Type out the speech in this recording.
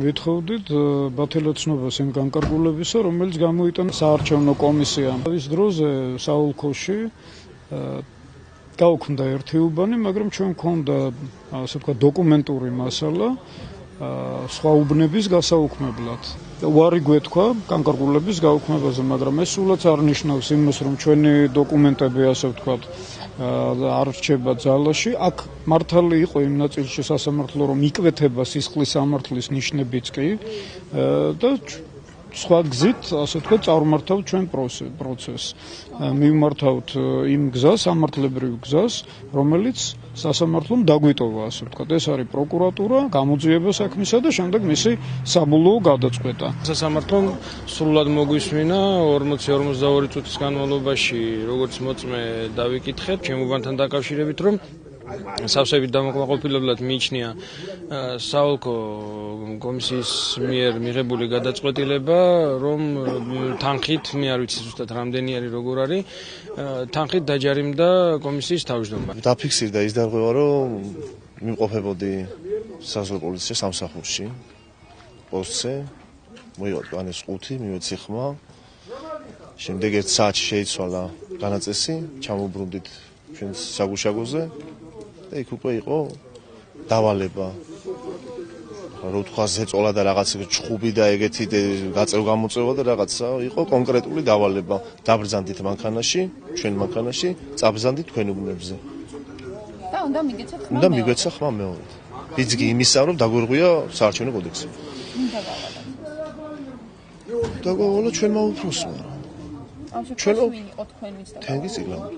ვითხოვდით ბათელაცნობას იმ განკარგულებისა, რომელიც გამოიტანა საარჩევნო კომისიამ. ის დროზე საოლქოში გაუქმდა ერთი უბანი, მაგრამ ჩვენ გვქონდა ასე ვთქვათ დოკუმენტური მასალა სხვა უბნების გასაუქმებლად. უარი გვეთქვა განკარგულების გაუქმებაზე, მაგრამ ეს სულაც არ ნიშნავს იმას, რომ ჩვენი დოკუმენტები ასე ვთქვათ არ რჩება ძალაში. აქ მართალი იყო იმ ნაწილში სასამართლო, რომ იკვეთება სისხლის სამართლის ნიშნებიც კი და სხვა გზით, ასე ვთქვათ, წარმართავთ ჩვენ პროცესს. მივმართავთ იმ გზას, სამართლებრივ გზას, რომელიც სასამართლომ დაგვიტოვა, ასე ვთქვათ. ეს არის პროკურატურა, გამოძიება საქმისა და შემდეგ მისი საბოლოო გადაწყვეტა. სასამართლომ სრულად მოგვისმინა 40-42 წუთის განმავლობაში, როგორც მოწმე დავიკითხეთ, ჩემუბანთან დაკავშირებით, რომ სავსებით დამოკმაყოფილებლად მიიჩნია საოლქო კომისიის მიერ მიღებული გადაწყვეტილება, რომ თანხით, მე არ ვიცი ზუსტად რამდენი არის, როგორ არის, თანხით დაჯარიმდა კომისიის თავმჯდომარე. დაფიქსირდა ის დარღვევა, რომ მიმყოფებოდი საზღვაო პოლიციის სამსახურში, პოსტზე, მივიღოთ კანეს 5, მივეცი ხმა. შემდეგ 1 საათში შეიცვალა განაწესი, ჩამოუბრუნდით ჩვენ საგუშაგოზე. იქ უკვე იყო დავალება. რო თქვა ზეწოლა და რაღაც ჩხუბი და ეგეთი გაწევ-გამოწევა და რაღაცა იყო კონკრეტული დავალება. დაბრძანდით მანქანაში, ჩვენ მანქანაში, წაბრძანდით თქვენ უბნებზე. და უნდა მიგეცათ ხმა. უნდა მიგვეცა ხმა მეორე. ბიძგი იმისა, რომ დაგვერღვია საარჩევნო კოდექსი. დაგვავალა ჩვენმა უფროსმა. ჩვენ ვინ იყო თქვენ ვინც და თენგიზ ილამი.